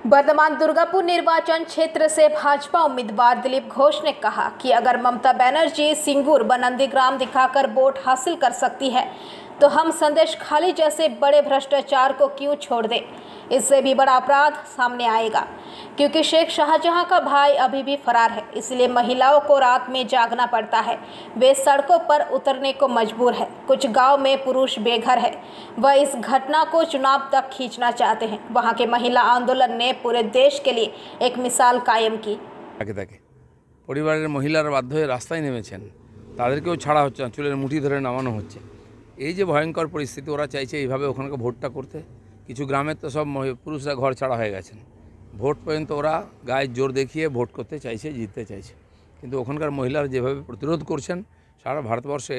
वर्धमान दुर्गापुर निर्वाचन क्षेत्र से भाजपा उम्मीदवार दिलीप घोष ने कहा कि अगर ममता बनर्जी सिंगूर व नंदीग्राम दिखाकर वोट हासिल कर सकती है तो हम संदेश खाली जैसे बड़े भ्रष्टाचार को क्यों छोड़ दें। इससे भी बड़ा अपराध सामने आएगा क्योंकि शेख शाहजहां का भाई अभी भी फरार है, इसलिए महिलाओं को रात में जागना पड़ता है। वे सड़कों पर उतरने को मजबूर है। कुछ गांव में पुरुष बेघर है। वह इस घटना को चुनाव तक खींचना चाहते हैं। वहां के महिला आंदोलन ने पूरे देश के लिए एक मिसाल कायम की। পরিবারের মহিলারা বাধ্য হয়ে রাস্তায় নেমেছেন, তাদেরকেও ছাড়া হচ্ছে না, চুলের মুঠি ধরে নামানো হচ্ছে। এই যে ভয়ঙ্কর পরিস্থিতি, ওরা চাইছে এইভাবে ওখানকার ভোটটা করতে। কিছু গ্রামের তো সব পুরুষরা ঘর ছাড়া হয়ে গেছেন, ভোট পর্যন্ত ওরা গায়ের জোর দেখিয়ে ভোট করতে চাইছে, জিততে চাইছে। কিন্তু ওখানকার মহিলারা যেভাবে প্রতিরোধ করছেন, সারা ভারতবর্ষে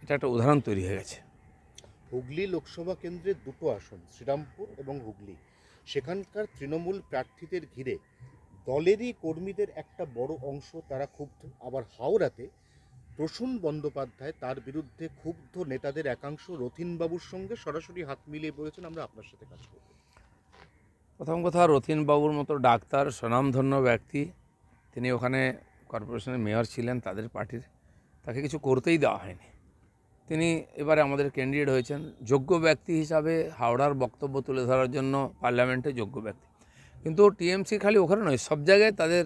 এটা একটা উদাহরণ তৈরি হয়ে গেছে। হুগলি লোকসভা কেন্দ্রের দুটো আসন, শ্রীরামপুর এবং হুগলি, সেখানকার তৃণমূল প্রার্থীদের ঘিরে দলেরই কর্মীদের একটা বড় অংশ তারা ক্ষুব্ধ। আবার হাওড়াতে প্রসূন বন্দ্যোপাধ্যায়, তার বিরুদ্ধে ক্ষুব্ধ নেতাদের একাংশ রথিনবাবুর সঙ্গে সরাসরি হাত মিলিয়ে বলেছেন আমরা আপনার সাথে কাজ করব। প্রথম কথা, রথিনবাবুর মতো ডাক্তার, স্বনামধন্য ব্যক্তি, তিনি ওখানে কর্পোরেশনের মেয়র ছিলেন তাদের পার্টির, তাকে কিছু করতেই দেওয়া হয়নি। তিনি এবারে আমাদের ক্যান্ডিডেট হয়েছেন যোগ্য ব্যক্তি হিসাবে, হাওড়ার বক্তব্য তুলে ধরার জন্য পার্লামেন্টে যোগ্য ব্যক্তি। কিন্তু টিএমসি খালি ওখানে নয়, সব জায়গায় তাদের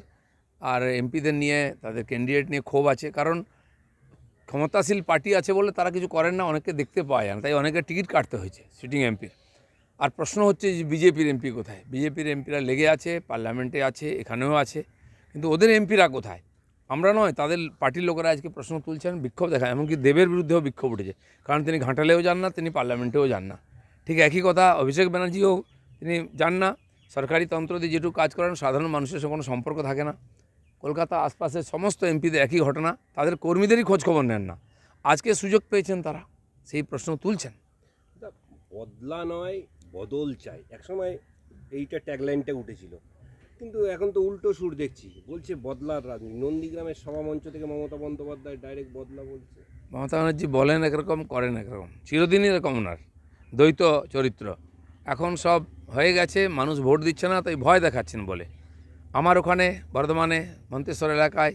আর এমপিদের নিয়ে, তাদের ক্যান্ডিডেট নিয়ে ক্ষোভ আছে। কারণ ক্ষমতাশীল পার্টি আছে বলে তারা কিছু করেন না, অনেককে দেখতে পাওয়া যায় না, তাই অনেকের টিকিট কাটতে হয়েছে সিটিং এমপির। আর প্রশ্ন হচ্ছে যে বিজেপির এমপি কোথায়? বিজেপির এমপিরা লেগে আছে, পার্লামেন্টে আছে, এখানেও আছে, কিন্তু ওদের এমপিরা কোথায়? আমরা নয়, তাদের পার্টির লোকেরা আজকে প্রশ্ন তুলছেন, বিক্ষোভ দেখায়। এমনকি দেবের বিরুদ্ধেও বিক্ষোভ উঠেছে, কারণ তিনি ঘাটালেও যান না, তিনি পার্লামেন্টেও যান না। ঠিক একই কথা অভিষেক ব্যানার্জিও, তিনি যান না, সরকারি তন্ত্র দিয়ে যেটুকু কাজ করেন, সাধারণ মানুষের সঙ্গে কোনো সম্পর্ক থাকে না। কলকাতা আশপাশের সমস্ত এমপিদের একই ঘটনা, তাদের কর্মীদেরই খোঁজখবর নেন না। আজকে সুযোগ পেয়েছেন তারা, সেই প্রশ্ন তুলছেন। বদলা নয়, বদল চাই, একসময় এইটা ট্যাগলাইনটা উঠেছিল, কিন্তু এখন তো উল্টো সুর দেখছি, বলছে বদলার রাজনীতি। নন্দীগ্রামের সভামঞ্চ থেকে মমতা বন্দ্যোপাধ্যায় ডাইরেক্ট বদলা বলছে। মমতা ব্যানার্জি বলেন একরকম, করেন একরকম, চিরদিনই এরকম ওনার দ্বৈত চরিত্র। এখন সব হয়ে গেছে, মানুষ ভোট দিচ্ছে না, তাই ভয় দেখাচ্ছেন বলে। আমার ওখানে বর্ধমানে মন্তেশ্বর এলাকায়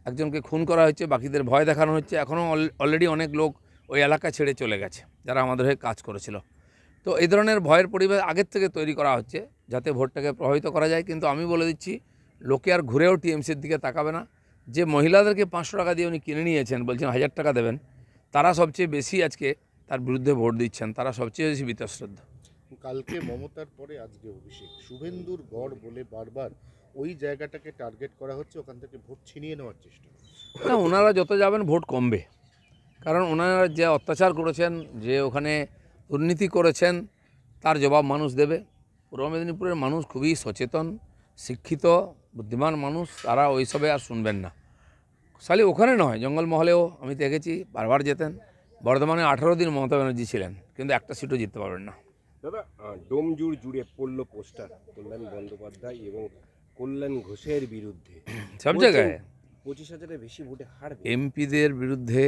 একজনকে খুন করা হচ্ছে, বাকিদের ভয় দেখানো হচ্ছে। এখনও অলরেডি অনেক লোক ওই এলাকা ছেড়ে চলে গেছে, যারা আমাদের হয়ে কাজ করেছিল। তো এই ধরনের ভয়ের পরিবেশ আগের থেকে তৈরি করা হচ্ছে, যাতে ভোটটাকে প্রভাবিত করা যায়। কিন্তু আমি বলে দিচ্ছি, লোকে আর ঘুরেও টিএমসির দিকে তাকাবে না। যে মহিলাদেরকে 500 টাকা দিয়ে উনি কিনে নিয়েছেন, বলছেন 1000 টাকা দেবেন, তারা সবচেয়ে বেশি আজকে তার বিরুদ্ধে ভোট দিচ্ছেন, তারা সবচেয়ে বেশি বীতশ্রদ্ধ। কালকে মমতার পরে আজকে অভিষেক, শুভেন্দুর গড় বলে বারবার ওই জায়গাটাকে টার্গেট করা হচ্ছে, ওখান থেকে ভোট ছিনিয়ে নেওয়ার চেষ্টা। না, ওনারা যত যাবেন ভোট কমবে, কারণ ওনারা যে অত্যাচার করেছেন, যে ওখানে দুর্নীতি করেছেন, তার জবাব মানুষ দেবে। পূর্ব মেদিনীপুরের মানুষ খুবই সচেতন, শিক্ষিত, বুদ্ধিমান মানুষ, তারা ওইসবে আর শুনবেন না। খালি ওখানে নয়, জঙ্গলমহলেও আমি দেখেছি, বারবার যেতেন। বর্ধমানে 18 দিন মমতা ব্যানার্জি ছিলেন, কিন্তু একটা সিটও জিততে পারবেন না। দাদা, ডোমজুর জুড়ে পড়ল পোস্টার কল্যাণ বন্দ্যোপাধ্যায় এবং কল্যাণ ঘোষের বিরুদ্ধে, সব জায়গায় 25,000-এর বেশি ভোটে হারবে। এমপিদের বিরুদ্ধে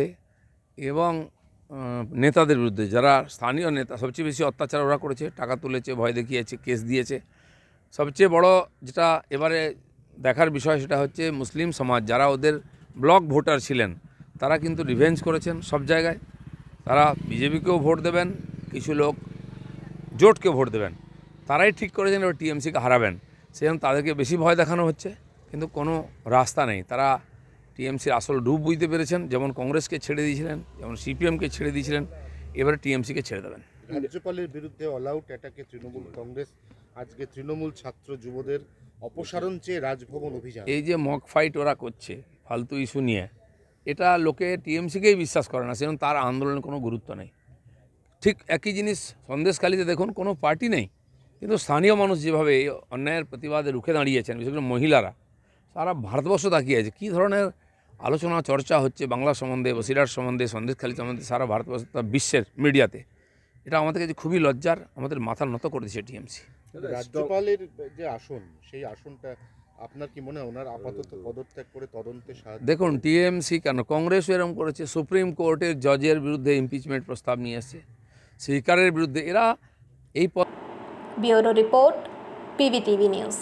এবং নেতাদের বিরুদ্ধে, যারা স্থানীয় নেতা, সবচেয়ে বেশি অত্যাচার ওরা করেছে, টাকা তুলেছে, ভয় দেখিয়েছে, কেস দিয়েছে। সবচেয়ে বড় যেটা এবারে দেখার বিষয়, সেটা হচ্ছে মুসলিম সমাজ, যারা ওদের ব্লক ভোটার ছিলেন, তারা কিন্তু রিভেঞ্জ করেছেন সব জায়গায়। তারা বিজেপিকেও ভোট দেবেন, কিছু লোক জোটকে ভোট দেবেন, তারাই ঠিক করেছেন এবার টিএমসিকে হারাবেন। সেজন্য তাদেরকে বেশি ভয় দেখানো হচ্ছে, কিন্তু কোনো রাস্তা নেই। তারা টিএমসির আসল রূপ বুঝতে পেরেছেন, যেমন কংগ্রেসকে ছেড়ে দিয়েছিলেন, যেমন সিপিএমকে ছেড়ে দিয়েছিলেন, এবারে টিএমসিকে ছেড়ে দেবেন। রাজ্যপালের বিরুদ্ধে অল আউট অ্যাটাকে তৃণমূল কংগ্রেস, আজকে তৃণমূল ছাত্র যুবদের অপসারণ চেয়ে রাজভবন অভিযান। এই যে মক ফাইট ওরা করছে ফালতু ইস্যু নিয়ে, এটা লোকে টিএমসিকেই বিশ্বাস করে না, সেজন্য তার আন্দোলনের কোনো গুরুত্ব নেই। ঠিক একই জিনিস সন্দেশখালিতে দেখুন, কোনো পার্টি নেই, কিন্তু স্থানীয় মানুষ যেভাবে এই অন্যায়ের প্রতিবাদে রুখে দাঁড়িয়েছেন, বিশেষ করে মহিলারা, সারা ভারতবর্ষ তাকিয়ে আছে। কী ধরনের আলোচনা চর্চা হচ্ছে বাংলা সম্বন্ধে, বসিরহাট সম্বন্ধে, সন্দেশখালি সম্বন্ধে, সারা ভারতবর্ষ, বিশ্বের মিডিয়াতে। এটা আমাদের কাছে খুবই লজ্জার, আমাদের মাথা নত করে দিচ্ছে টিএমসি। রাজ্যপালের যে আসন, সেই আসনটা আপনার কি মনে হয় ওনার আপাতত পদত্যাগ করে তদন্তে সাহায্য? দেখুন, টিএমসি কেন, কংগ্রেসও এরকম করেছে। সুপ্রিম কোর্টের জজের বিরুদ্ধে ইমপিচমেন্ট প্রস্তাব নিয়ে এসছে, স্পিকারের বিরুদ্ধে। এরা এই ব্যুরো রিপোর্ট, PBTV নিউজ।